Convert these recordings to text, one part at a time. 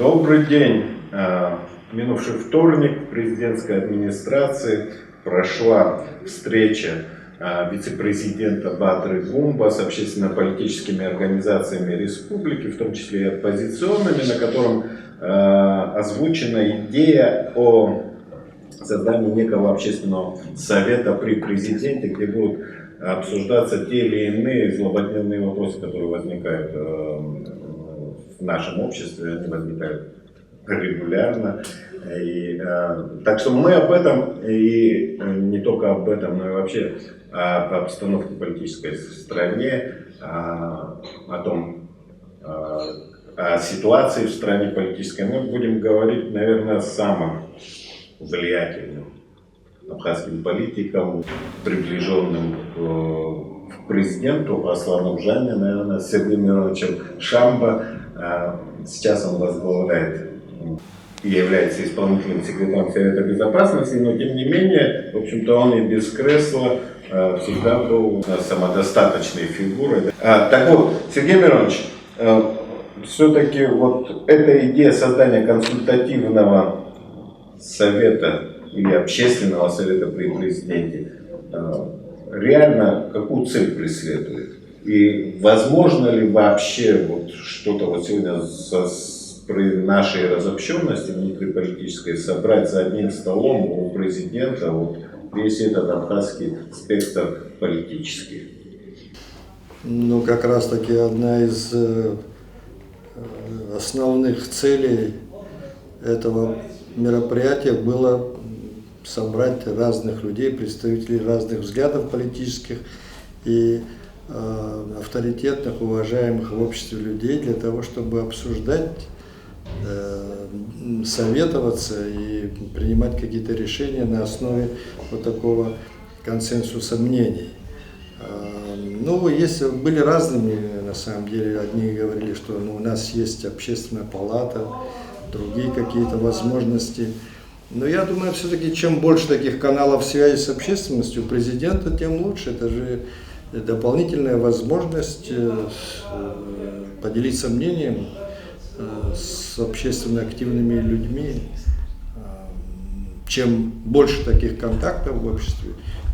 Добрый день. Минувший вторник в президентской администрации прошла встреча вице-президента Бадры Гумба с общественно-политическими организациями республики, в том числе и оппозиционными, на котором озвучена идея о создании некого общественного совета при президенте, где будут обсуждаться те или иные злободневные вопросы, которые возникают в нашем обществе, они возникают регулярно. Так что мы об этом, и не только об этом, но и вообще об обстановке политической в стране, о том, о ситуации в стране политической, мы будем говорить, наверное, с самым влиятельным абхазским политиком, приближенным к президенту Аслану Жане, наверное, с Сергеем Мироновичем Шамбо. Сейчас он возглавляет и является исполнительным секретарем Совета Безопасности, но тем не менее, в общем-то, он и без кресла всегда был самодостаточной фигурой. Так вот, Сергей Миронович, все-таки вот эта идея создания консультативного совета или общественного совета при президенте реально какую цель преследует? И возможно ли вообще вот что-то вот сегодня при нашей разобщенности внутриполитической собрать за одним столом у президента вот весь этот абхазский спектр политический? Ну, как раз таки одна из основных целей этого мероприятия было собрать разных людей, представителей разных взглядов политических и авторитетных, уважаемых в обществе людей для того, чтобы обсуждать, советоваться и принимать какие-то решения на основе вот такого консенсуса мнений. Ну, были разными, на самом деле, одни говорили, что у нас есть общественная палата, другие какие-то возможности. Но я думаю, все-таки, чем больше таких каналов связи с общественностью президента, тем лучше. Это же дополнительная возможность поделиться мнением с общественно активными людьми. Чем больше таких контактов в обществе,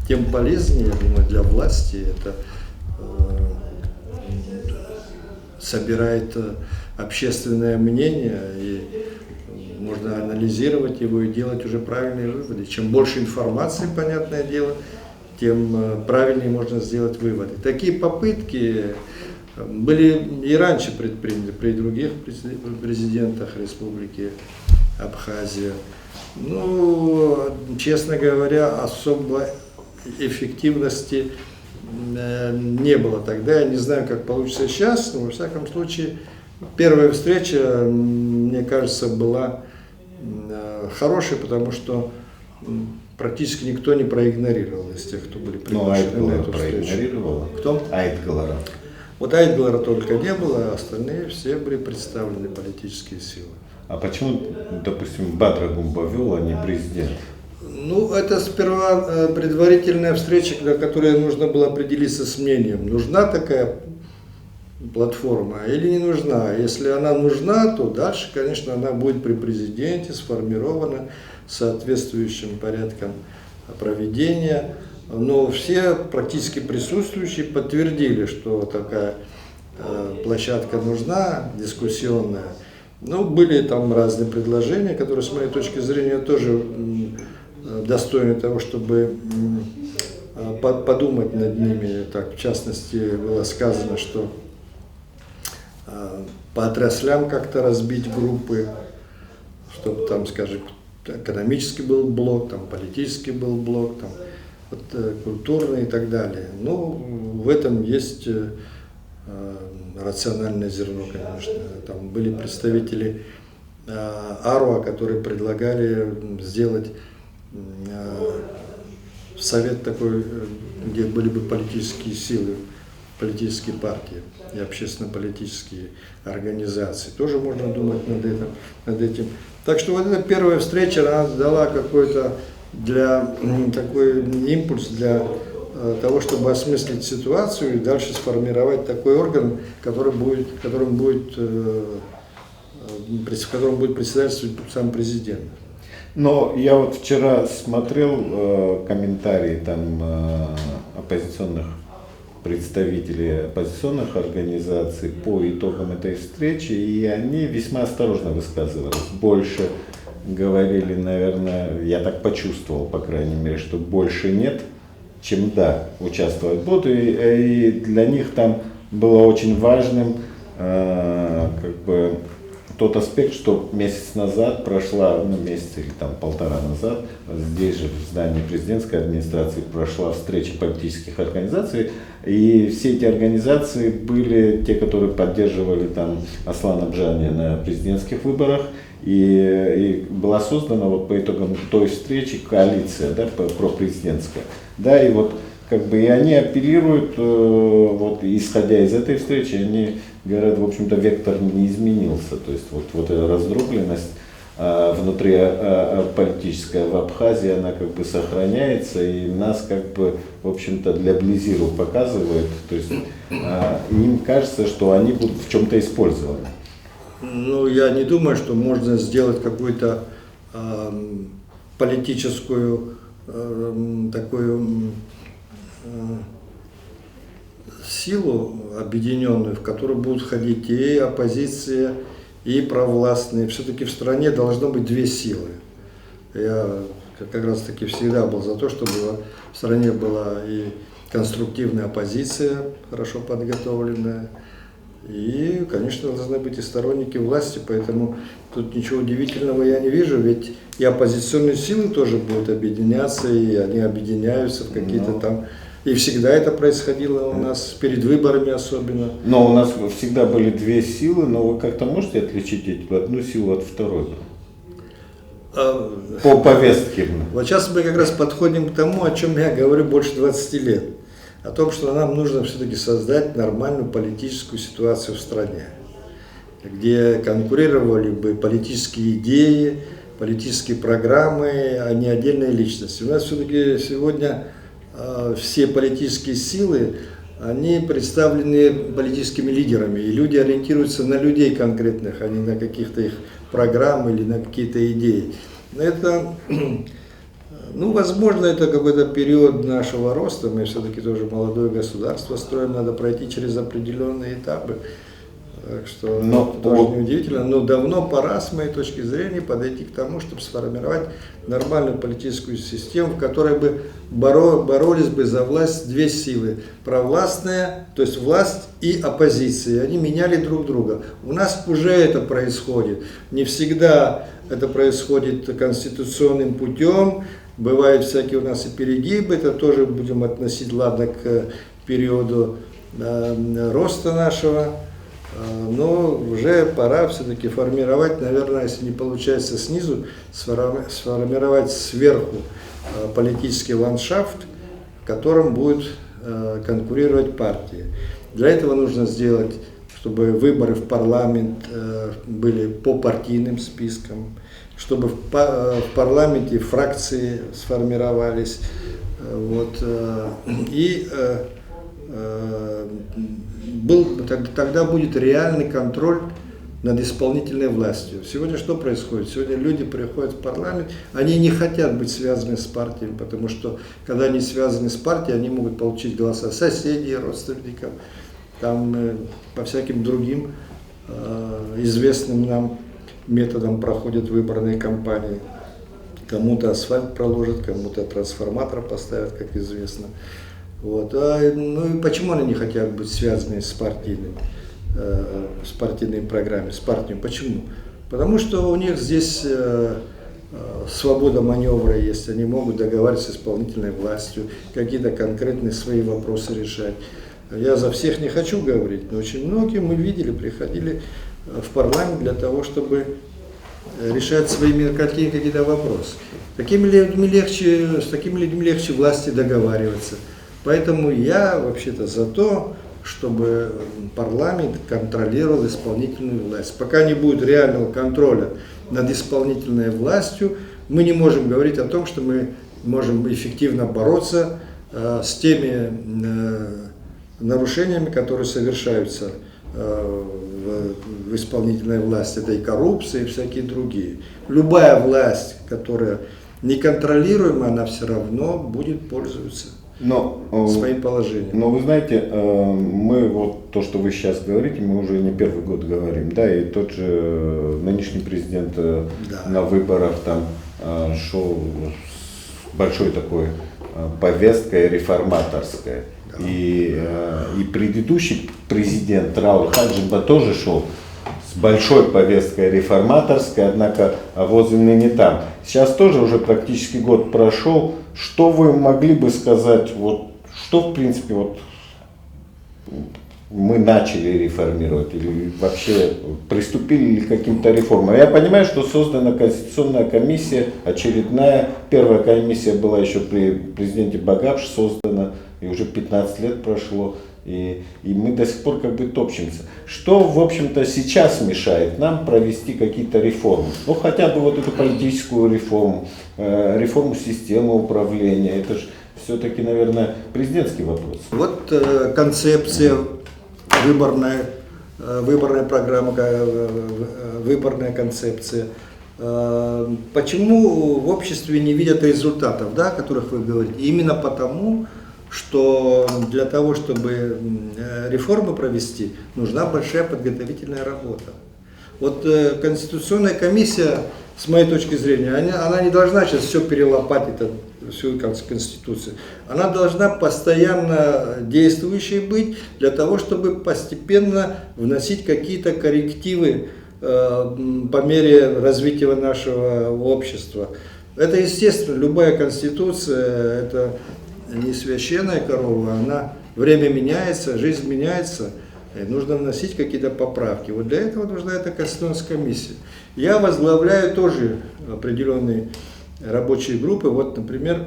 тем полезнее, я думаю, для власти. Это собирает общественное мнение, и можно анализировать его и делать уже правильные выводы. Чем больше информации, понятное дело, тем правильнее можно сделать выводы. Такие попытки были и раньше предприняты при других президентах Республики Абхазия. Ну, честно говоря, особо эффективности не было тогда. Я не знаю, как получится сейчас, но во всяком случае первая встреча, мне кажется, была хорошей, потому что практически никто не проигнорировал из тех, кто были приглашены на эту встречу. Кто? Айтгалара. Вот Айтгалара только не было, а остальные все были представлены политические силы. А почему, допустим, Бадра Гумба вел, а не президент? Ну, это сперва предварительная встреча, на которой нужно было определиться с мнением, нужна такая платформа или не нужна. Если она нужна, то дальше, конечно, она будет при президенте сформирована соответствующим порядком проведения. Но все практически присутствующие подтвердили, что такая площадка нужна, дискуссионная. Ну, были там разные предложения, которые, с моей точки зрения, тоже достойны того, чтобы подумать над ними. Так, в частности, было сказано, что по отраслям как-то разбить группы, чтобы там, скажем, экономический был блок, там политический был блок, там вот, культурный и так далее. Ну, в этом есть рациональное зерно, конечно. Там были представители АРУА, которые предлагали сделать совет такой, где были бы политические силы, политические партии и общественно-политические организации. Тоже можно думать над этим. Так что вот эта первая встреча, она дала какой-то такой импульс для того, чтобы осмыслить ситуацию и дальше сформировать такой орган, которым будет в котором будет председательствовать сам президент. Но я вот вчера смотрел комментарии там оппозиционных представителей оппозиционных организаций по итогам этой встречи, и они весьма осторожно высказывались. Больше говорили, наверное, я так почувствовал, по крайней мере, что больше нет, чем да, участвовать будут. И для них там было очень важным как бы тот аспект, что месяц назад прошла, месяц или там полтора назад, здесь же в здании президентской администрации прошла встреча политических организаций, и все эти организации были те, которые поддерживали там Аслана Бжани на президентских выборах, и была создана вот по итогам той встречи коалиция, да, пропрезидентская, да, и вот как бы и они апеллируют, вот исходя из этой встречи, они говорят, в общем-то, вектор не изменился, то есть вот эта раздробленность внутри политическая в Абхазии, она как бы сохраняется, и нас как бы, в общем-то, для Близиру показывает, то есть им кажется, что они будут в чем-то использованы. Ну, я не думаю, что можно сделать какую-то политическую такую силу объединенную, в которую будут входить и оппозиция, и провластные. Все-таки в стране должно быть две силы. Я как раз таки всегда был за то, чтобы в стране была и конструктивная оппозиция, хорошо подготовленная, и, конечно, должны быть и сторонники власти, поэтому тут ничего удивительного я не вижу, ведь и оппозиционные силы тоже будут объединяться, и они объединяются в какие-то там... И всегда это происходило у нас, перед выборами особенно. Но у нас всегда были две силы, но вы как-то можете отличить одну силу от второй? По повестке. Вот сейчас мы как раз подходим к тому, о чем я говорю больше 20 лет. О том, что нам нужно все-таки создать нормальную политическую ситуацию в стране, где конкурировали бы политические идеи, политические программы, а не отдельные личности. У нас все-таки сегодня все политические силы, они представлены политическими лидерами, и люди ориентируются на людей конкретных, а не на каких-то их программ или на какие-то идеи. Это, ну, возможно, это какой-то период нашего роста, мы все-таки тоже молодое государство строим, надо пройти через определенные этапы. Так что это тоже неудивительно, но давно пора, с моей точки зрения, подойти к тому, чтобы сформировать нормальную политическую систему, в которой бы боролись бы за власть две силы. Провластная, то есть власть и оппозиция. Они меняли друг друга. У нас уже это происходит. Не всегда это происходит конституционным путем. Бывают всякие у нас и перегибы. Это тоже будем относить, ладно, к периоду роста нашего. Но уже пора все-таки формировать, наверное, если не получается снизу, сформировать сверху политический ландшафт, в котором будут конкурировать партии. Для этого нужно сделать, чтобы выборы в парламент были по партийным спискам, чтобы в парламенте фракции сформировались, вот, и тогда будет реальный контроль над исполнительной властью. Сегодня что происходит? Сегодня люди приходят в парламент, они не хотят быть связаны с партиями, потому что когда они связаны с партией, они могут получить голоса соседей, родственников, там, по всяким другим известным нам методам проходят выборные кампании. Кому-то асфальт проложат, кому-то трансформатор поставят, как известно. Вот. Ну и почему они не хотят быть связаны с партийной программой, с партией? Почему? Потому что у них здесь свобода маневра есть, они могут договариваться с исполнительной властью, какие-то конкретные свои вопросы решать. Я за всех не хочу говорить, но очень многие мы видели, приходили в парламент для того, чтобы решать своими какие-то вопросы. С такими людьми легче власти договариваться. Поэтому я вообще-то за то, чтобы парламент контролировал исполнительную власть. Пока не будет реального контроля над исполнительной властью, мы не можем говорить о том, что мы можем эффективно бороться с теми нарушениями, которые совершаются в в исполнительной власти, это и коррупция, и всякие другие. Любая власть, которая неконтролируемая, она все равно будет пользоваться своим положением. Но вы знаете, мы вот то, что вы сейчас говорите, мы уже не первый год говорим, да, и тот же нынешний президент на выборах там шел с большой такой повесткой реформаторской. Да. И предыдущий президент Рауль Хаджиба тоже шел с большой повесткой реформаторской, однако возле ныне там. Сейчас тоже уже практически год прошел. Что вы могли бы сказать, вот, что в принципе вот мы начали реформировать или вообще приступили ли к каким-то реформам? Я понимаю, что создана Конституционная комиссия, очередная. Первая комиссия была еще при президенте Багапше создана, и уже 15 лет прошло. И мы до сих пор как бы топчемся. Что, в общем-то, сейчас мешает нам провести какие-то реформы? Ну, хотя бы вот эту политическую реформу, реформу системы управления. Это же все-таки, наверное, президентский вопрос. Вот концепция, выборная программа, выборная концепция. Почему в обществе не видят результатов, да, о которых вы говорите? Именно потому, что для того, чтобы реформы провести, нужна большая подготовительная работа. Вот Конституционная комиссия, с моей точки зрения, она не должна сейчас все перелопатить, всю Конституцию. Она должна постоянно действующей быть для того, чтобы постепенно вносить какие-то коррективы по мере развития нашего общества. Это естественно, любая Конституция, это не священная корова, она, время меняется, жизнь меняется, и нужно вносить какие-то поправки. Вот для этого нужна эта Конституционная комиссия. Я возглавляю тоже определенные рабочие группы, вот, например,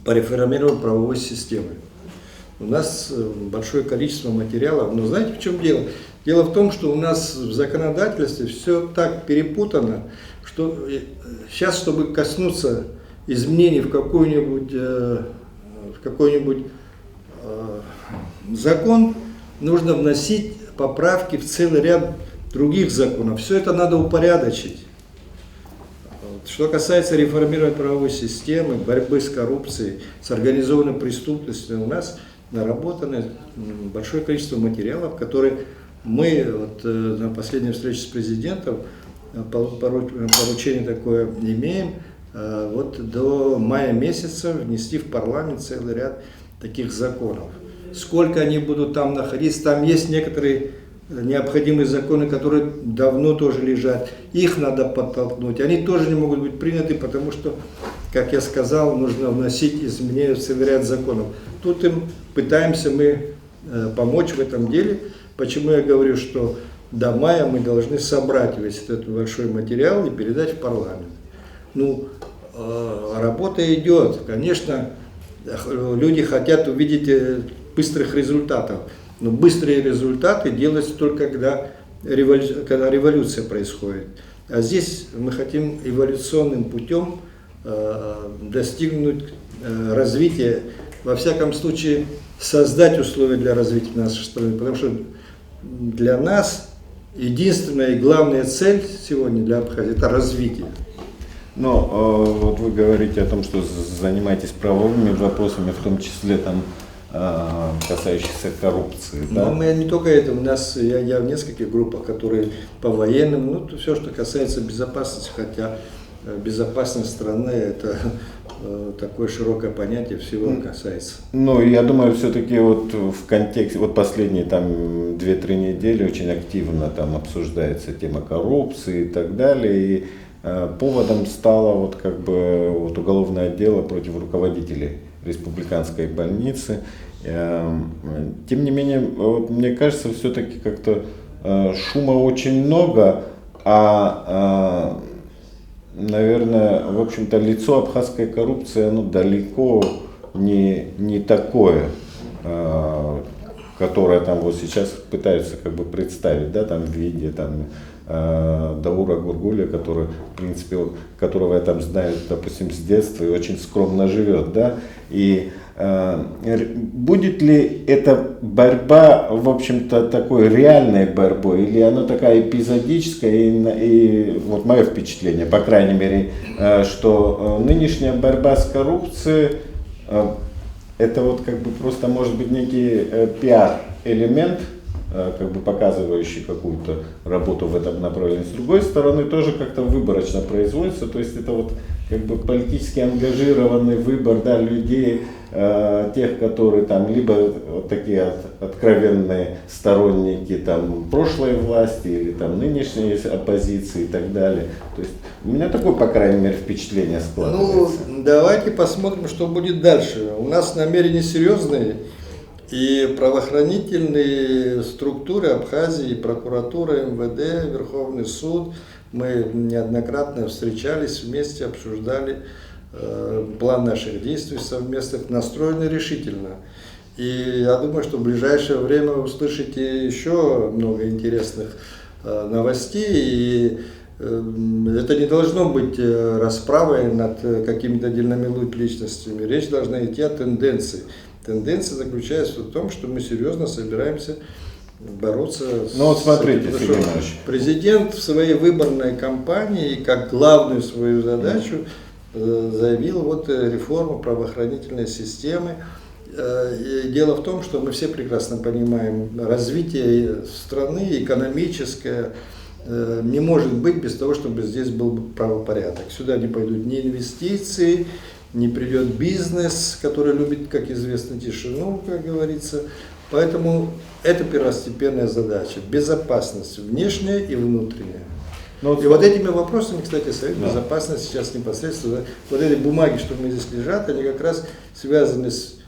по реформированию правовой системы. У нас большое количество материалов, но знаете, в чем дело? Дело в том, что у нас в законодательстве все так перепутано, что сейчас, чтобы коснуться изменений в какой-нибудь закон, нужно вносить поправки в целый ряд других законов. Все это надо упорядочить. Что касается реформирования правовой системы, борьбы с коррупцией, с организованной преступностью, у нас наработано большое количество материалов, которые мы вот, на последней встрече с президентом поручение такое имеем, вот до мая месяца внести в парламент целый ряд таких законов. Сколько они будут там находиться, там есть некоторые необходимые законы, которые давно тоже лежат, их надо подтолкнуть, они тоже не могут быть приняты, потому что, как я сказал, нужно вносить изменения в целый ряд законов. Тут им пытаемся мы помочь в этом деле. Почему я говорю, что до мая мы должны собрать весь этот большой материал и передать в парламент. Ну, работа идет. Конечно, люди хотят увидеть быстрых результатов. Но быстрые результаты делаются только когда революция происходит. А здесь мы хотим эволюционным путем достигнуть развития, во всяком случае создать условия для развития нашей страны. Потому что для нас единственная и главная цель сегодня для Абхазии – это развитие. Но вот вы говорите о том, что занимаетесь правовыми вопросами, в том числе там, касающихся коррупции. Да? Но мы не только это, у нас я в нескольких группах, которые по военным, ну все, что касается безопасности, хотя безопасность страны это такое широкое понятие, всего касается. Ну, я думаю, все-таки вот в контексте, вот последние там 2-3 недели очень активно там обсуждается тема коррупции и так далее, и поводом стало вот как бы вот уголовное дело против руководителей республиканской больницы. Тем не менее, вот, мне кажется, все-таки как-то шума очень много, наверное, в общем-то, лицо абхазской коррупции, оно далеко не такое, которое там вот сейчас пытаются как бы представить, да, там в виде там Даура Гургуля, который, в принципе, которого я там знаю, допустим, с детства и очень скромно живет, да, и Будет ли эта борьба, в общем-то, такой реальной борьбой, или она такая эпизодическая, и вот мое впечатление, по крайней мере, что нынешняя борьба с коррупцией, это вот как бы просто может быть некий пиар-элемент, как бы показывающий какую-то работу в этом направлении. С другой стороны, тоже как-то выборочно производится, то есть это вот как бы политически ангажированный выбор, да, людей, тех, которые там либо вот такие откровенные сторонники там прошлой власти или там нынешней оппозиции и так далее. То есть у меня такое, по крайней мере, впечатление складывается. Ну, давайте посмотрим, что будет дальше. У нас намерения серьезные, и правоохранительные структуры Абхазии, прокуратура, МВД, Верховный суд, мы неоднократно встречались вместе, обсуждали план наших действий совместных, настроены решительно. И я думаю, что в ближайшее время вы услышите еще много интересных новостей. И это не должно быть расправой над какими-то отдельными личностями. Речь должна идти о тенденции. Тенденция заключается в том, что мы серьезно собираемся бороться Ну вот смотрите, с... Сергей Иванович. Президент в своей выборной кампании как главную свою задачу заявил вот реформу правоохранительной системы. И дело в том, что мы все прекрасно понимаем, развитие страны экономическое не может быть без того, чтобы здесь был правопорядок. Сюда не пойдут ни инвестиции, не придет бизнес, который любит, как известно, тишину, как говорится. Поэтому это первостепенная задача. Безопасность внешняя и внутренняя. И вот этими вопросами, кстати, Совет Безопасности сейчас непосредственно, вот эти бумаги, что у меня здесь лежат, они как раз связаны с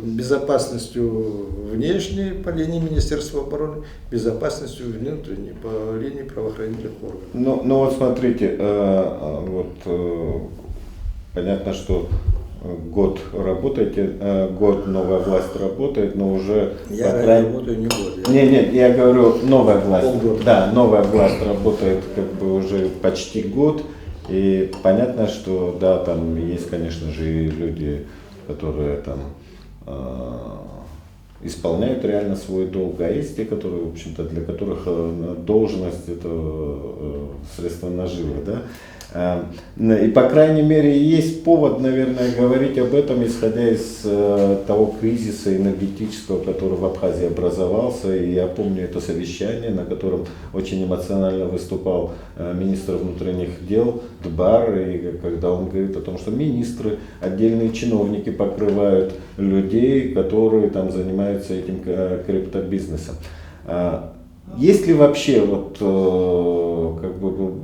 безопасностью внешней по линии Министерства обороны, безопасностью внутренней по линии правоохранительных органов. Ну вот смотрите, понятно, что год работаете, год новая власть работает, но уже... Я работаю не год. Нет, я говорю, новая власть. Полгода. Да, новая власть работает как бы уже почти год. И понятно, что да, там есть, конечно же, и люди, которые там исполняют реально свой долг, а есть те, которые, в общем-то, для которых должность это средство наживы, да. И, по крайней мере, есть повод, наверное, говорить об этом, исходя из того кризиса энергетического, который в Абхазии образовался. И я помню это совещание, на котором очень эмоционально выступал министр внутренних дел Дбар, и когда он говорит о том, что министры, отдельные чиновники покрывают людей, которые там занимаются этим криптобизнесом. Есть ли вообще вот как бы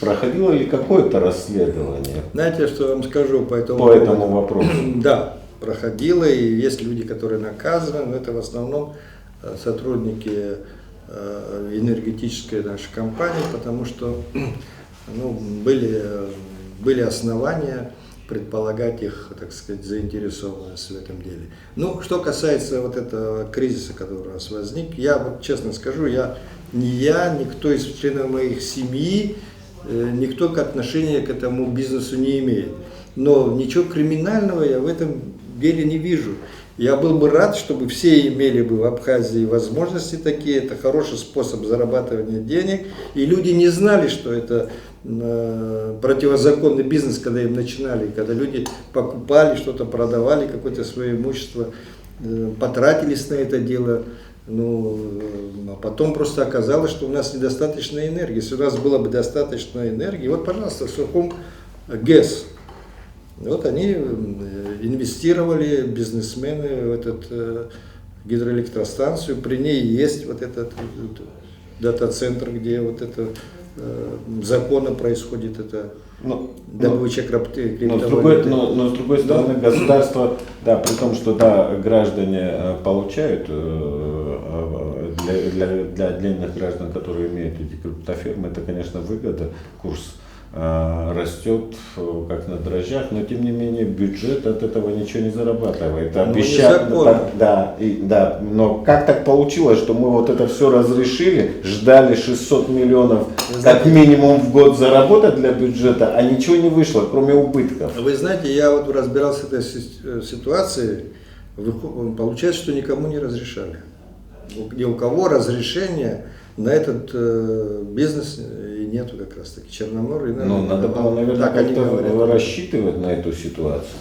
проходило ли какое-то расследование? Знаете, что я вам скажу по этому вопросу? Да, проходило, и есть люди, которые наказаны, но это в основном сотрудники энергетической нашей компании, потому что были основания предполагать их, так сказать, заинтересованность в этом деле. Ну, что касается вот этого кризиса, который у нас возник, я вот честно скажу, никто из членов моих семьи, никто отношения к этому бизнесу не имеет. Но ничего криминального я в этом деле не вижу. Я был бы рад, чтобы все имели бы в Абхазии возможности такие. Это хороший способ зарабатывания денег. И люди не знали, что это противозаконный бизнес, когда им начинали. Когда люди покупали, что-то продавали, какое-то свое имущество, потратились на это дело. А потом просто оказалось, что у нас недостаточно энергии. Если у нас было бы достаточно энергии, вот, пожалуйста, в Сухум ГЭС. Вот они инвестировали, бизнесмены, в эту гидроэлектростанцию. При ней есть вот этот дата-центр, где вот это законно происходит добыча криптовалюты. Но с другой стороны, государство, да, при том, что да, граждане получают, для отдельных граждан, которые имеют эти криптофирмы, это, конечно, выгода, курс растет как на дрожжах, но тем не менее бюджет от этого ничего не зарабатывает. Да, но как так получилось, что мы вот это все разрешили, ждали 600 миллионов как минимум в год заработать для бюджета, а ничего не вышло, кроме убытков. Вы знаете, я вот разбирался в этой ситуации, получается, что никому не разрешали. Ни у кого разрешения на этот бизнес и нету как раз таки. Черноморье. Ну, надо было, наверное, как-то рассчитывать на эту ситуацию.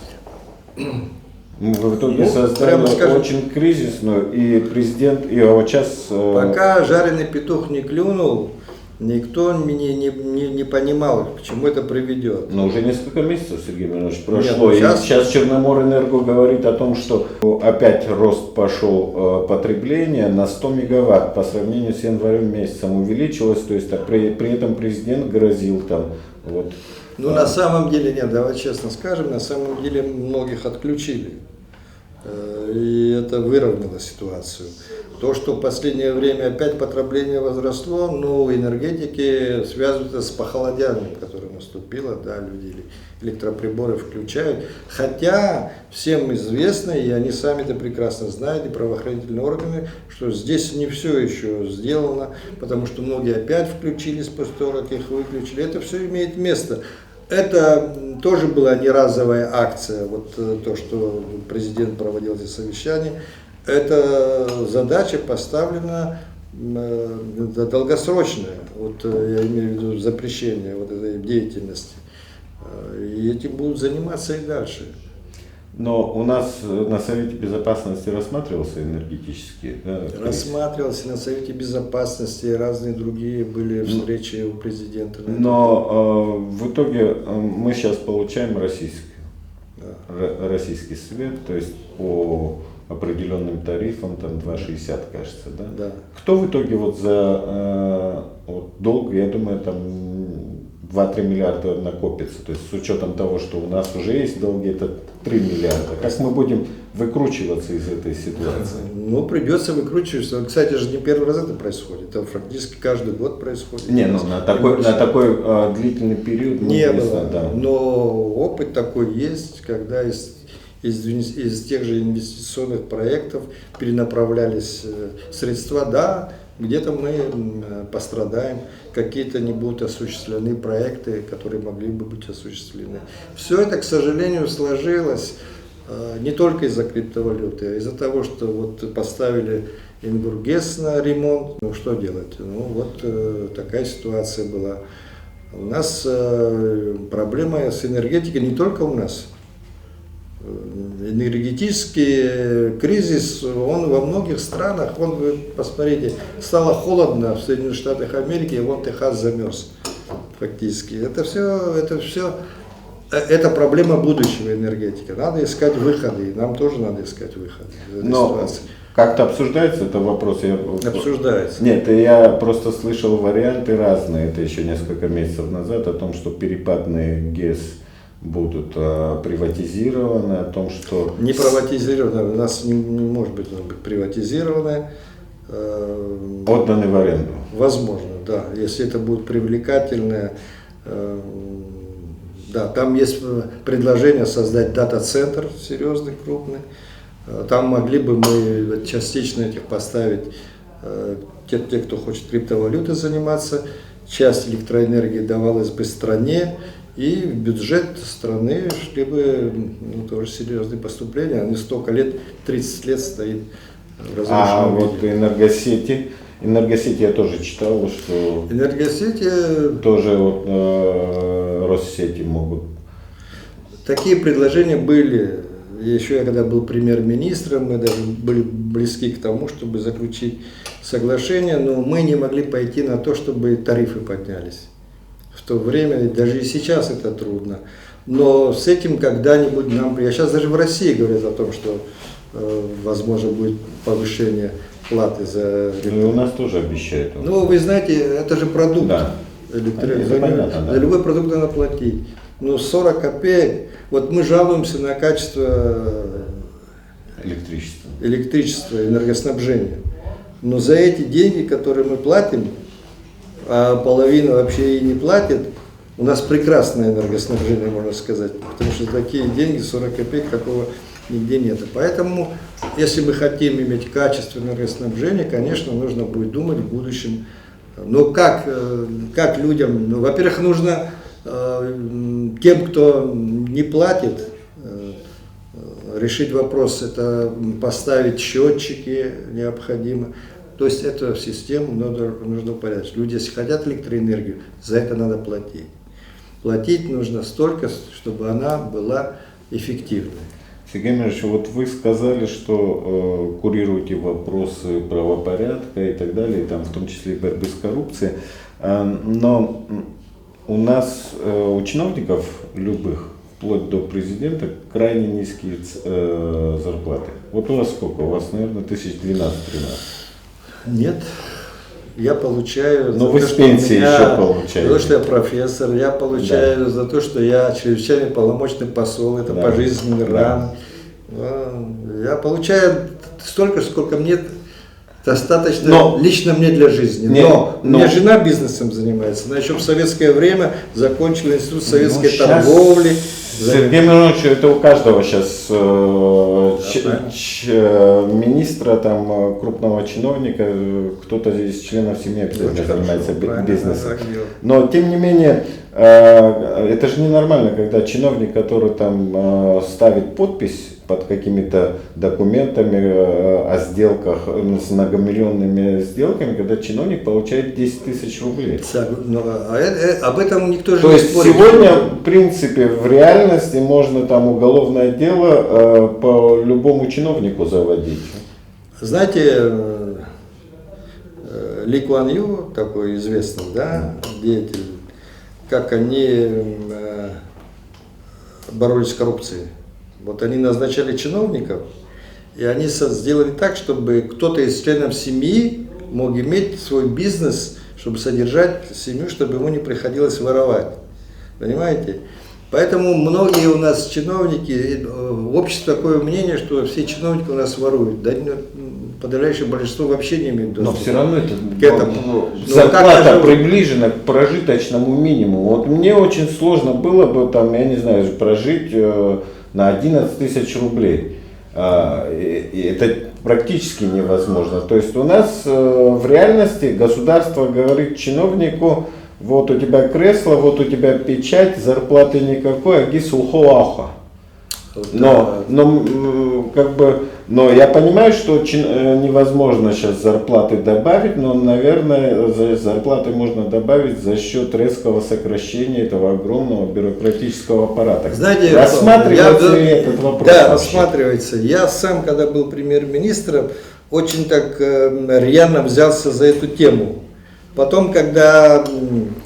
Мы в итоге создали очень кризисную, и президент, и вот сейчас... Пока жареный петух не клюнул, никто не понимал, к чему это приведет. Но уже несколько месяцев, Сергей Миронович, прошло. Нет, сейчас Черноморэнерго говорит о том, что опять рост пошел потребления на 100 мегаватт по сравнению с январем месяцем увеличилось. То есть при этом президент грозил там. Вот. Ну на самом деле нет, давай честно скажем, на самом деле многих отключили. И это выровняло ситуацию. То, что в последнее время опять потребление возросло, но энергетики связывают это с похолоданием, которое наступило, да, люди электроприборы включают. Хотя всем известно, и они сами это прекрасно знают, и правоохранительные органы, что здесь не все еще сделано, потому что многие опять включились после того, как их выключили. Это все имеет место. Это тоже была не разовая акция, вот то, что президент проводил эти совещания. Эта задача поставлена долгосрочная, вот я имею в виду запрещение вот этой деятельности. И этим будут заниматься и дальше. Но у нас на Совете Безопасности рассматривался энергетический? Рассматривался на Совете Безопасности, разные другие были встречи у президента. Но в итоге мы сейчас получаем российский свет, то есть по определенным тарифам, там 2,60, кажется, да? Да. Кто в итоге вот за долг, я думаю, там 2-3 миллиарда накопится, то есть с учетом того, что у нас уже есть долги, это 3 миллиарда. Как мы будем выкручиваться из этой ситуации? Ну, придется выкручиваться. Кстати, же не первый раз это происходит, это практически каждый год происходит. Не, ну на такой длительный период не было, да. Но опыт такой есть, когда из тех же инвестиционных проектов перенаправлялись средства, да, где-то мы пострадаем, какие-то не будут осуществлены проекты, которые могли бы быть осуществлены. Все это, к сожалению, сложилось не только из-за криптовалюты, а из-за того, что вот поставили Ингургес на ремонт. Ну что делать? Ну вот такая ситуация была. У нас проблема с энергетикой не только у нас. Энергетический кризис, он во многих странах, вы посмотрите, стало холодно в Соединенных Штатах Америки, и вон Техас замерз фактически. Это проблема будущего энергетики. Надо искать выходы, и нам тоже надо искать выходы из этой ситуации. Как-то обсуждается этот вопрос? Обсуждается. Нет, я просто слышал варианты разные, это еще несколько месяцев назад, о том, что перепадные ГЭС будут приватизированы, о том, что... Не приватизированы, у нас не может быть приватизированы. Отданы в аренду. Возможно, да, если это будет привлекательно. Да, там есть предложение создать дата-центр серьезный, крупный. Там могли бы мы частично этих поставить, те, кто хочет криптовалютой заниматься, часть электроэнергии давалась бы стране, и в бюджет страны шли бы тоже серьезные поступления. Они столько лет, 30 лет стоит в разрушенном виде. Вот энергосети я тоже читал, что энергосети тоже Россети могут. Такие предложения были. Еще я когда был премьер-министром, мы даже были близки к тому, чтобы заключить соглашение, но мы не могли пойти на то, чтобы тарифы поднялись. В то время, даже и сейчас это трудно. Но с этим когда-нибудь нам... Я сейчас даже в России говорят о том, что возможно будет повышение платы за... Ну и у нас тоже обещают. Ну, вы знаете, это же продукт. Да. За любой продукт надо платить. Ну, 40 копеек. Вот мы жалуемся на качество электричества, энергоснабжения. Но за эти деньги, которые мы платим, а половина вообще и не платит, У нас прекрасное энергоснабжение, можно сказать, потому что такие деньги, 40 копеек, такого нигде нет. Поэтому, если мы хотим иметь качественное энергоснабжение, конечно, нужно будет думать в будущем. Но как людям? Ну, во-первых, нужно тем, кто не платит, решить вопрос, это поставить счетчики необходимо. То есть эту систему нужно упорядочить. Люди, если хотят электроэнергию, за это надо платить. Платить нужно столько, чтобы она была эффективной. Сергей Миронович, вот вы сказали, что курируете вопросы правопорядка и так далее, там, в том числе и борьбы с коррупцией. Но у нас, у чиновников любых, вплоть до президента, крайне низкие зарплаты. Вот у вас сколько? У вас, наверное, 1012-13. Нет. Я получаю... Но вы с пенсии еще получаете. За то, что я профессор, я получаю за то, что я чрезвычайный полномочный посол, это пожизненный ранг. Я получаю столько, сколько мне достаточно лично мне для жизни. Но у меня жена бизнесом занимается. Она еще в советское время закончила институт советской торговли. Сергей Миронович, это у каждого сейчас министра, там, крупного чиновника, кто-то из членов семьи обязательно занимается бизнесом. Но тем не менее, это же ненормально, когда чиновник, который там ставит подпись под какими-то документами о сделках, с многомиллионными сделками, когда чиновник получает 10 тысяч рублей. Об этом никто же То не есть спорит. сегодня, в принципе, в реальности можно там уголовное дело по любому чиновнику заводить. Знаете, Ли Куан Ю, такой известный, деятель, как они боролись с коррупцией. Вот они назначали чиновников, и они сделали так, чтобы кто-то из членов семьи мог иметь свой бизнес, чтобы содержать семью, чтобы ему не приходилось воровать. Понимаете? Поэтому многие у нас чиновники, в обществе такое мнение, что все чиновники у нас воруют. Да, подавляющее большинство вообще не имеет доступа. Но все равно это к этому. Зарплата приближена к прожиточному минимуму. Вот мне очень сложно было бы там, я не знаю, прожить на 11 тысяч рублей. Это практически невозможно. То есть у нас в реальности государство говорит чиновнику: вот у тебя кресло, вот у тебя печать, зарплаты никакой, аги сулхоаха. Но я понимаю, что невозможно сейчас зарплаты добавить, но, наверное, зарплаты можно добавить за счет резкого сокращения этого огромного бюрократического аппарата. Знаете, рассматривается ли этот вопрос? Да, рассматривается. Я сам, когда был премьер-министром, очень так рьяно взялся за эту тему. Потом, когда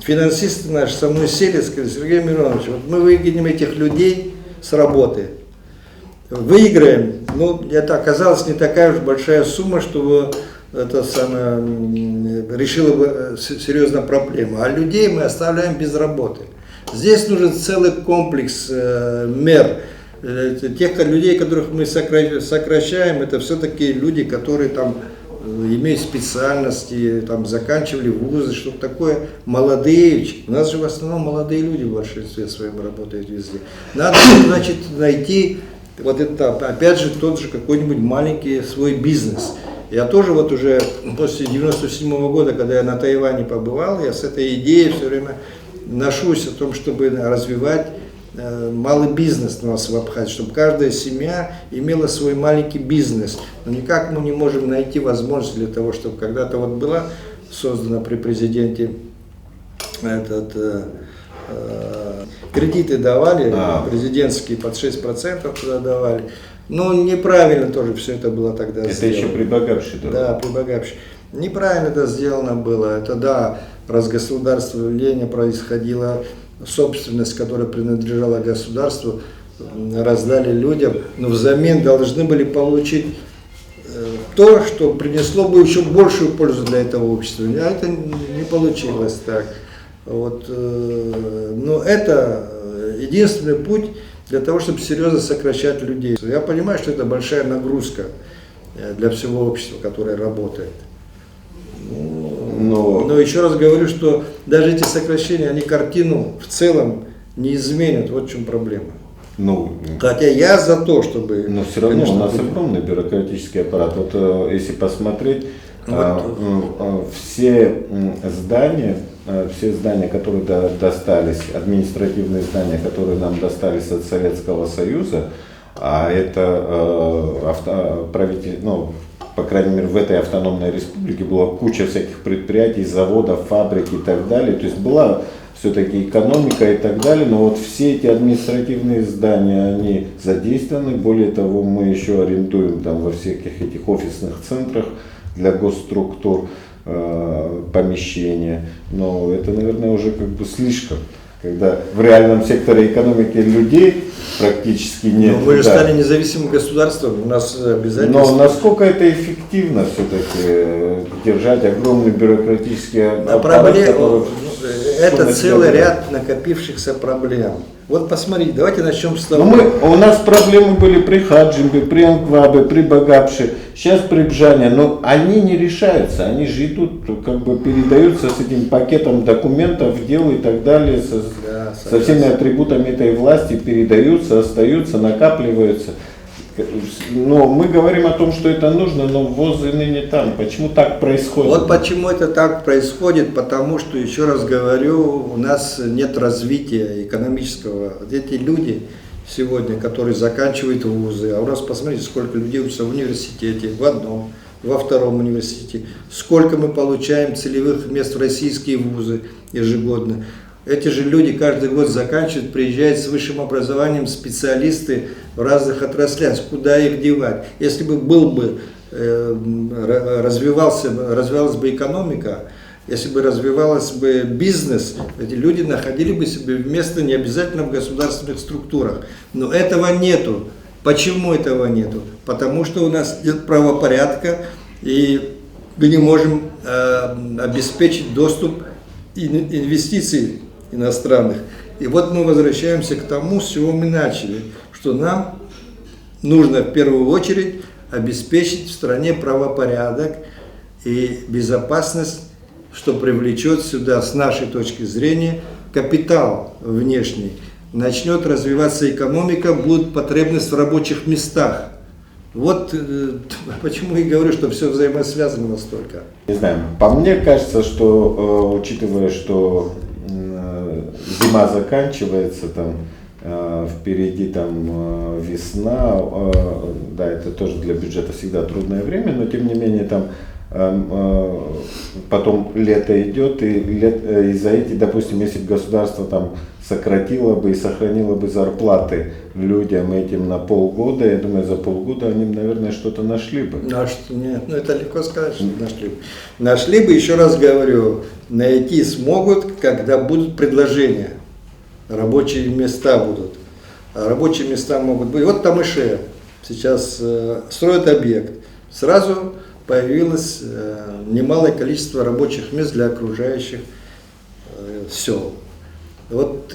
финансисты наши со мной сели, сказали: Сергей Миронович, вот мы выкинем этих людей с работы, выиграем, это оказалась не такая уж большая сумма, чтобы это решило бы серьезную проблему, а людей мы оставляем без работы. Здесь нужен целый комплекс мер. Тех людей, которых мы сокращаем, это все-таки люди, которые там имеют специальности, там заканчивали вузы, что-то такое, молодые. У нас же в основном молодые люди в большинстве своем работают везде. Надо, значит, найти вот это, опять же, тот же какой-нибудь маленький свой бизнес. Я тоже вот уже после 97 года, когда я на Тайване побывал, я с этой идеей все время ношусь о том, чтобы развивать малый бизнес у нас в Абхазии, чтобы каждая семья имела свой маленький бизнес. Но никак мы не можем найти возможность для того, чтобы когда-то вот была создана при президенте кредиты давали, президентские под 6% туда давали. Но неправильно тоже все это было тогда это сделано. Еще при Багапше. Да, при Багапше. Неправильно это сделано было. Это разгосударствление происходило, собственность, которая принадлежала государству, раздали людям, но взамен должны были получить то, что принесло бы еще большую пользу для этого общества. А это не получилось так. Но это единственный путь для того, чтобы серьезно сокращать людей. Я понимаю, что это большая нагрузка для всего общества, которое работает. Но еще раз говорю, что даже эти сокращения, они картину в целом не изменят. Вот в чем проблема. Ну, Хотя я за то, чтобы... но все равно конечно, у нас были- огромный бюрократический аппарат. Вот если посмотреть, Вот. все здания, которые достались, административные здания, которые нам достались от Советского Союза, а это ну, по крайней мере, в этой автономной республике была куча всяких предприятий, заводов, фабрик и так далее. То есть была все-таки экономика и так далее, но вот все эти административные здания, они задействованы. Более того, мы еще арендуем там во всяких этих офисных центрах для госструктур помещения. Но это, наверное, уже как бы слишком. Когда в реальном секторе экономики людей практически нет. Но мы же да. стали независимым государством, у нас обязательно... Но насколько это эффективно все-таки держать огромный бюрократический аппарат, который... Это на целый себя ряд накопившихся проблем. Вот посмотрите, давайте начнем с того. У нас проблемы были при Хаджимбе, при Анквабе, при Багапше, сейчас при Бжане, но они не решаются, они же идут, как бы передаются с этим пакетом документов, дел и так далее, со всеми атрибутами этой власти передаются, остаются, накапливаются. Но мы говорим о том, что это нужно, но ВОЗ и ныне там. Почему так происходит? Вот почему это так происходит, потому что, еще раз говорю, у нас нет развития экономического. Вот эти люди сегодня, которые заканчивают вузы, а у нас, посмотрите, сколько людей учатся в университете, в одном, во втором университете, сколько мы получаем целевых мест в российские вузы ежегодно. Эти же люди каждый год заканчивают, приезжают с высшим образованием специалисты в разных отраслях. Куда их девать? Если бы развивалась бы экономика, если бы развивался бы бизнес, эти люди находили бы себе место не обязательно в государственных структурах. Но этого нету. Почему этого нету? Потому что у нас нет правопорядка, и мы не можем обеспечить доступ инвестиций иностранных. И вот мы возвращаемся к тому, с чего мы начали, что нам нужно в первую очередь обеспечить в стране правопорядок и безопасность, что привлечет сюда, с нашей точки зрения, капитал внешний. Начнет развиваться экономика, будет потребность в рабочих местах. Вот почему я говорю, что все взаимосвязано настолько. Не знаю, по мне кажется, что учитывая, что зима заканчивается, там впереди там весна, да, это тоже для бюджета всегда трудное время, но тем не менее там потом лето идет, и за эти, допустим, если бы государство там сократило бы и сохранило бы зарплаты людям этим на полгода, я думаю, за полгода они, наверное, что-то нашли бы. Нет, это легко сказать, что нашли бы. Нашли бы, еще раз говорю, найти смогут, когда будут предложения. Рабочие места будут. А рабочие места могут быть. Вот Тамыше сейчас строят объект. Сразу появилось немалое количество рабочих мест для окружающих сел. Вот,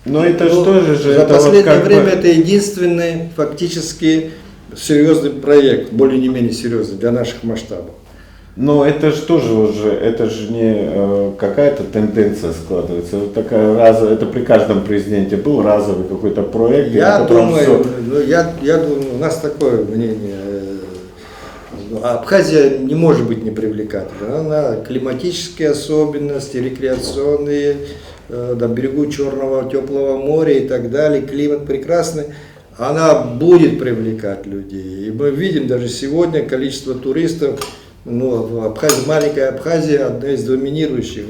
но это что же за это последнее вот время это единственный фактически серьезный проект, более не менее серьезный для наших масштабов. Но это же тоже уже, это же не какая-то тенденция складывается. Вот такая это при каждом президенте был разовый какой-то проект. Я думаю, я думаю, у нас такое мнение. Абхазия не может быть непривлекательной. Она климатические особенности, рекреационные, на берегу Черного теплого моря и так далее, климат прекрасный. Она будет привлекать людей. И мы видим даже сегодня количество туристов. Абхазия, маленькая Абхазия, одна из доминирующих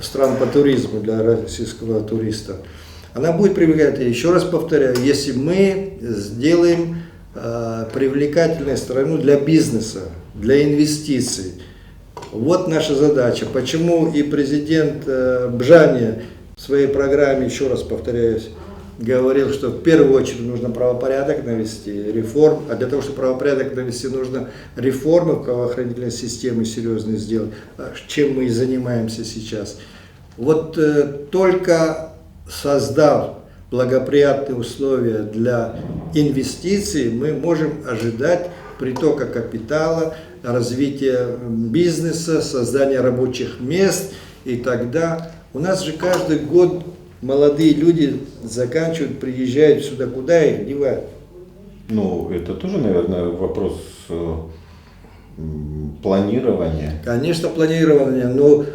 стран по туризму для российского туриста. Она будет привлекать. Еще раз повторяю, если мы сделаем привлекательной страну для бизнеса, для инвестиций. Вот наша задача. Почему и президент Бжане в своей программе, еще раз повторяюсь, говорил, что в первую очередь нужно правопорядок навести, реформ, а для того, чтобы правопорядок навести, нужно реформы в правоохранительной системе серьезные сделать, чем мы и занимаемся сейчас. Вот только создав благоприятные условия для инвестиций, мы можем ожидать притока капитала, развития бизнеса, создания рабочих мест. И тогда у нас же каждый год молодые люди заканчивают, приезжают сюда, куда их девать? Ну, это тоже, наверное, вопрос планирования. Конечно, планирование, но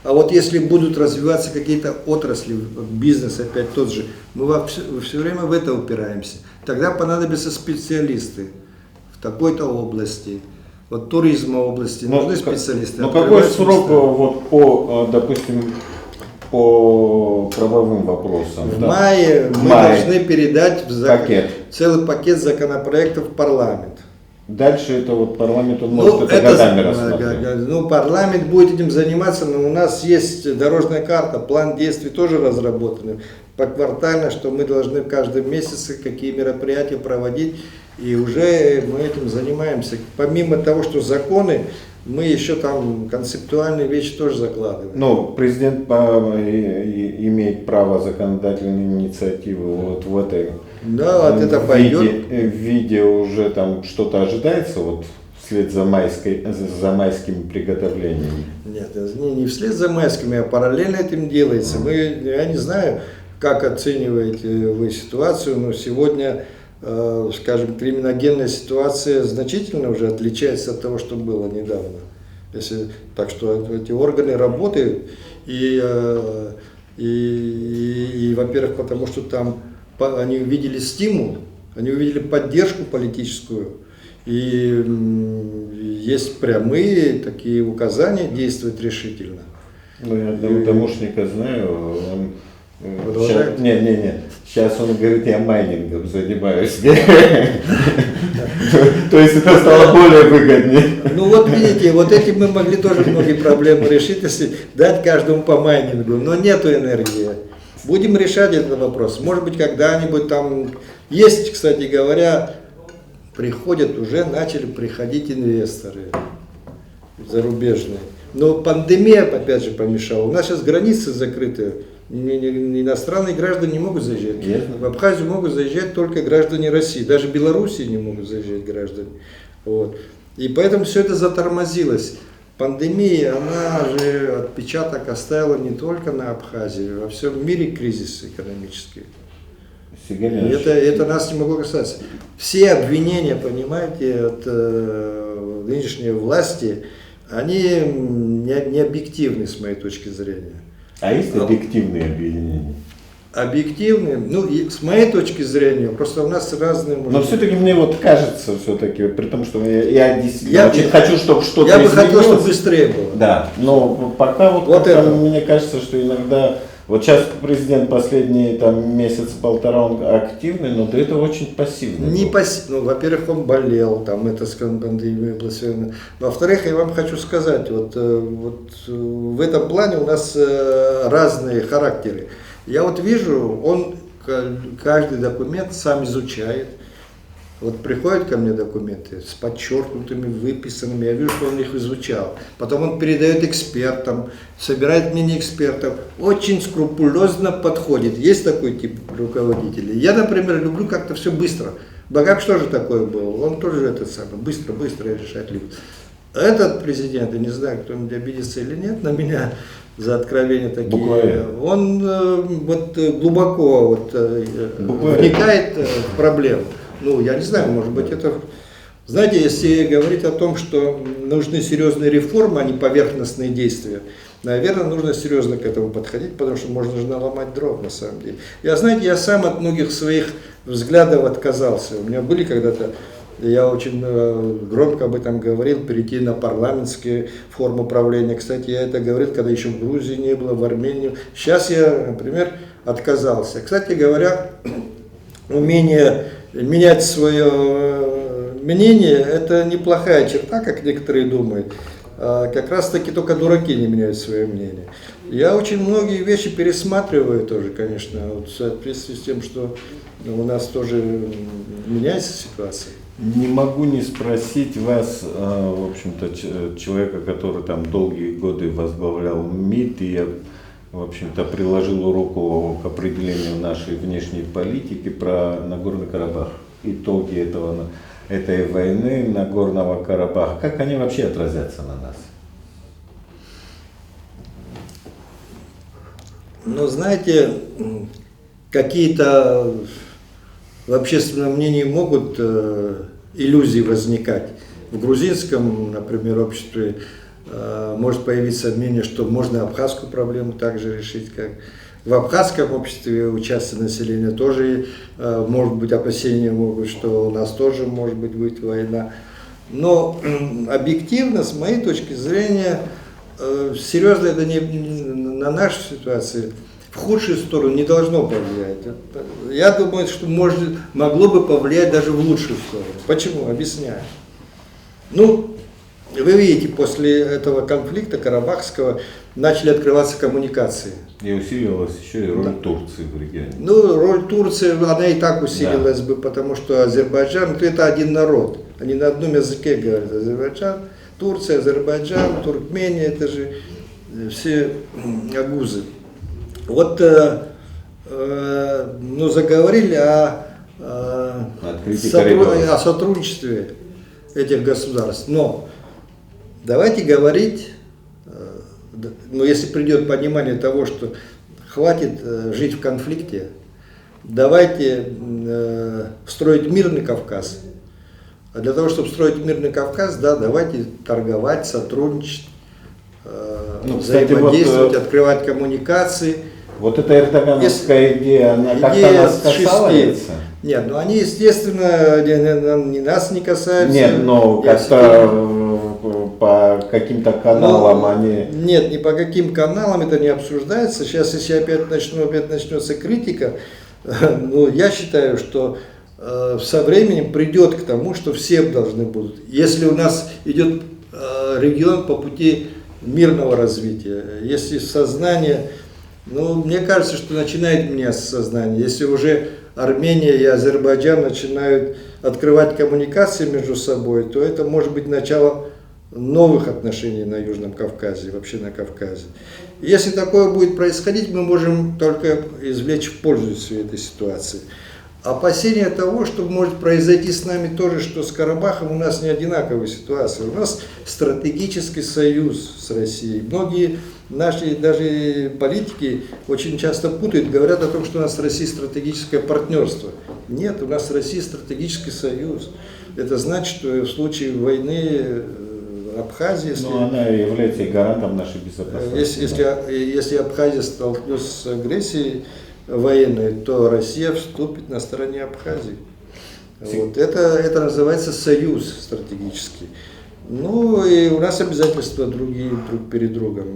а вот если будут развиваться какие-то отрасли, бизнес опять тот же, мы все время в это упираемся. Тогда понадобятся специалисты в такой-то области, вот туризма области, нужны специалисты. Ну какой срок вот по, допустим, по правовым вопросам? В мае мы должны передать целый пакет законопроектов в парламент. Дальше это вот парламент, он может это годами рассмотреть. Ну, парламент будет этим заниматься, но у нас есть дорожная карта, план действий тоже разработанный поквартально, что мы должны в каждом месяце какие мероприятия проводить, и уже мы этим занимаемся. Помимо того, что законы, мы еще там концептуальные вещи тоже закладываем. Ну, президент имеет право законодательной инициативы вот в этой это пойдет. виде уже там что-то ожидается вот вслед за майскими приготовлениями? Нет, не вслед за майскими, а параллельно этим делается. Я не знаю, как оцениваете вы ситуацию, но сегодня, скажем, криминогенная ситуация значительно уже отличается от того, что было недавно. Так что эти органы работают, и во-первых, потому что там они увидели стимул, они увидели поддержку политическую, и есть прямые такие указания действовать решительно. Ну, я одного домушника знаю, он продолжает? Сейчас он говорит, я майнингом занимаюсь. То есть это стало более выгоднее. Ну вот видите, вот этим мы могли тоже многие проблемы решить, если дать каждому по майнингу, но нету энергии. Будем решать этот вопрос. Может быть, когда-нибудь там есть, кстати говоря, уже начали приходить инвесторы зарубежные. Но пандемия, опять же, помешала. У нас сейчас границы закрыты. Иностранные граждане не могут заезжать. В Абхазию могут заезжать только граждане России. Даже в Белоруссии не могут заезжать граждане. Вот. И поэтому все это затормозилось. Пандемия, она же отпечаток оставила не только на Абхазии, во всем мире кризис экономический. Это нас не могло касаться. Все обвинения, понимаете, от нынешней власти, они не объективны с моей точки зрения. А есть объективные обвинения? Объективные, с моей точки зрения, просто у нас разные... Но все-таки мне вот кажется, все-таки, при том, что я действительно очень хочу, чтобы что-то изменилось. Я бы хотел, чтобы быстрее было. Да, но пока вот мне кажется, что иногда... Вот сейчас президент последний месяц-полтора он активный, но до этого очень пассивный. Во-первых, он болел, это с пандемией было связано. Во-вторых, я вам хочу сказать, вот в этом плане у нас разные характеры. Я вот вижу, он каждый документ сам изучает. Вот приходят ко мне документы с подчеркнутыми, выписанными, я вижу, что он их изучал. Потом он передает экспертам, собирает мнение экспертов, очень скрупулезно подходит. Есть такой тип руководителей. Я, например, люблю как-то все быстро. Багак что же такое был? Он тоже быстро решать любит. Этот президент, я не знаю, кто-нибудь обидится или нет на меня за откровения такие, буквально. Он глубоко вникает в проблему. Я не знаю, может быть это... Знаете, если говорить о том, что нужны серьезные реформы, а не поверхностные действия, наверное, нужно серьезно к этому подходить, потому что можно же наломать дров на самом деле. Я сам от многих своих взглядов отказался. У меня были когда-то, я очень громко об этом говорил, перейти на парламентские формы управления. Кстати, я это говорил, когда еще в Грузии не было, в Армении. Сейчас я, например, отказался. Кстати говоря, умение менять свое мнение, это неплохая черта, как некоторые думают. Как раз таки только дураки не меняют свое мнение. Я очень многие вещи пересматриваю тоже, конечно, в соответствии с тем, что у нас тоже меняется ситуация. Не могу не спросить вас, в общем-то, человека, который долгие годы возглавлял МИД, и я, в общем-то, приложил руку к определению нашей внешней политики про Нагорный Карабах, итоги этого. этой войны Нагорного Карабаха, как они вообще отразятся на нас? Ну, знаете, какие-то в общественном мнении могут иллюзии возникать. В грузинском, например, обществе может появиться мнение, что можно абхазскую проблему также решить, как в абхазском обществе у части населения тоже может быть опасения, могут, что у нас тоже может быть война. Но объективно, с моей точки зрения, серьезно это не на нашу ситуацию, в худшую сторону не должно повлиять. Я думаю, что могло бы повлиять даже в лучшую сторону. Почему? Объясняю. Ну, вы видите, после этого конфликта карабахского начали открываться коммуникации. И усиливалась еще и роль Турции в регионе. Ну, роль Турции, она и так усилилась бы, потому что Азербайджан, это один народ. Они на одном языке говорят. Азербайджан, Турция, Азербайджан, Туркмения, это же все агузы. Вот, ну, заговорили о сотрудничестве этих государств. Но давайте говорить, ну, если придет понимание того, что хватит жить в конфликте, давайте строить мирный Кавказ. А для того, чтобы строить мирный Кавказ, да, давайте торговать, сотрудничать, взаимодействовать, открывать коммуникации. Вот эта эрдогановская идея, она как-то нас касается? Нет, ну они, естественно, нас не касаются. Нет, но как-то по каким-то каналам они... Нет, ни по каким каналам это не обсуждается. Сейчас, если опять начнется критика, ну, я считаю, что со временем придет к тому, что все должны будут. Если у нас идет регион по пути мирного развития, если сознание, ну, мне кажется, что начинает меняться сознание. Если уже Армения и Азербайджан начинают открывать коммуникации между собой, то это может быть начало новых отношений на Южном Кавказе, вообще на Кавказе. Если такое будет происходить, мы можем только извлечь пользу из всей этой ситуации. Опасения того, что может произойти с нами тоже, что с Карабахом у нас не одинаковая ситуация. У нас стратегический союз с Россией. Многие наши даже политики очень часто путают, говорят о том, что у нас с Россией стратегическое партнерство. Нет, у нас с Россией стратегический союз. Это значит, что в случае войны Абхазии... Но она является и гарантом нашей безопасности. Если Абхазия столкнется с агрессией военной, то Россия вступит на стороне Абхазии. Вот. Это называется союз стратегический. Ну и у нас обязательства другие друг перед другом.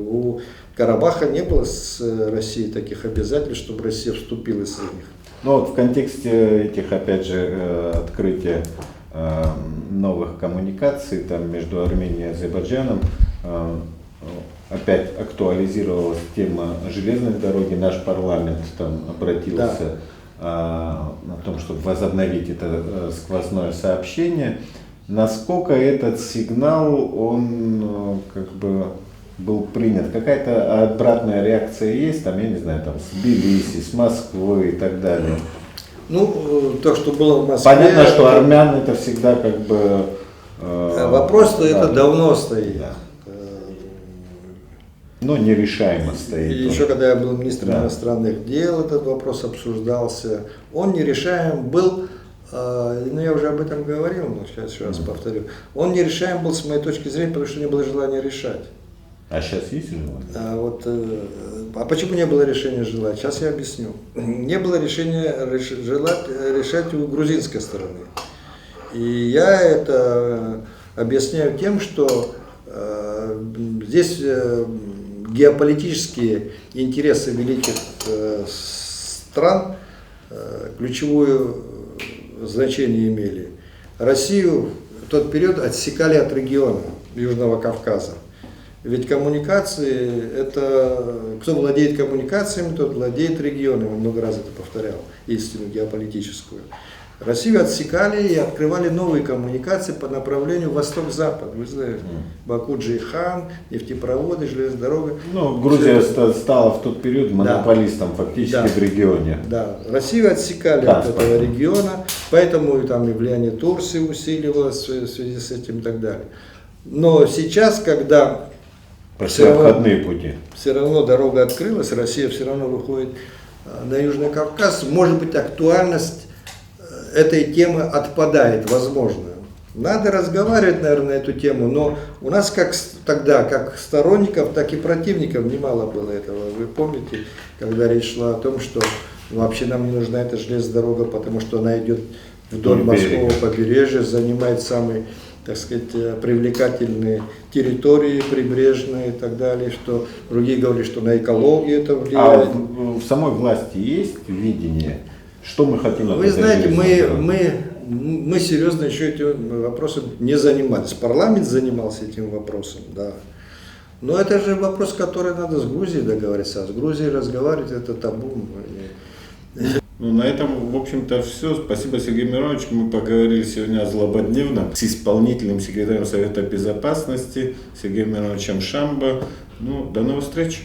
У Карабаха не было с Россией таких обязательств, чтобы Россия вступила из них. Ну вот в контексте этих, опять же, открытия новых коммуникаций там, между Арменией и Азербайджаном, опять актуализировалась тема железной дороги. Наш парламент там обратился о том, чтобы возобновить это сквозное сообщение. Насколько этот сигнал, он как бы был принят? Какая-то обратная реакция есть, там, я не знаю, там, с Тбилиси, с Москвы и так далее? Ну, то, что было в Москве... Понятно, что армян это всегда как бы... Вопрос-то это давно стоит. Да. Но нерешаемо стоит. И еще когда я был министром иностранных дел, этот вопрос обсуждался. Он нерешаем был, ну я уже об этом говорил, но сейчас еще раз повторю. Он нерешаем был с моей точки зрения, потому что не было желания решать. А сейчас есть желание? А почему не было решения желать? Сейчас я объясню. Не было решения решать у грузинской стороны. И я это объясняю тем, что здесь геополитические интересы великих стран ключевое значение имели. Россию в тот период отсекали от региона Южного Кавказа. Ведь коммуникации, это кто владеет коммуникациями, тот владеет регионами. Много раз это повторял, истину геополитическую. Россию отсекали и открывали новые коммуникации по направлению восток-запад. Вы знаете, Баку-Джейхан, нефтепроводы, железная дорога. Ну, Грузия Всё это- стала в тот период монополистом фактически Да. в регионе. Да, Россию отсекали Да, от этого региона, поэтому и там и влияние Турции усиливалось в связи с этим и так далее. Но сейчас, когда Пошли Всё равно- обходные пути. все равно дорога открылась, Россия все равно выходит на Южный Кавказ, может быть, актуальность этой темы отпадает, возможно. Надо разговаривать, наверное, на эту тему, но у нас тогда, как сторонников, так и противников немало было этого. Вы помните, когда речь шла о том, что вообще нам не нужна эта железная дорога, потому что она идет вдоль Вдоль берега. морского побережья, занимает самые, так сказать, привлекательные территории прибрежные и так далее, что другие говорили, что на экологию это А влияет. в самой власти есть видение, что мы хотим от Вы этой знаете, железной дороги? мы серьезно еще этим вопросом не занимались. Парламент занимался этим вопросом, да. Но это же вопрос, который надо с Грузией договориться. А с Грузией разговаривать это табу. Ну, на этом, в общем-то, все. Спасибо, Сергей Миронович. Мы поговорили сегодня злободневно с исполнительным секретарем Совета Безопасности Сергеем Мироновичем Шамбо. Ну, до новых встреч.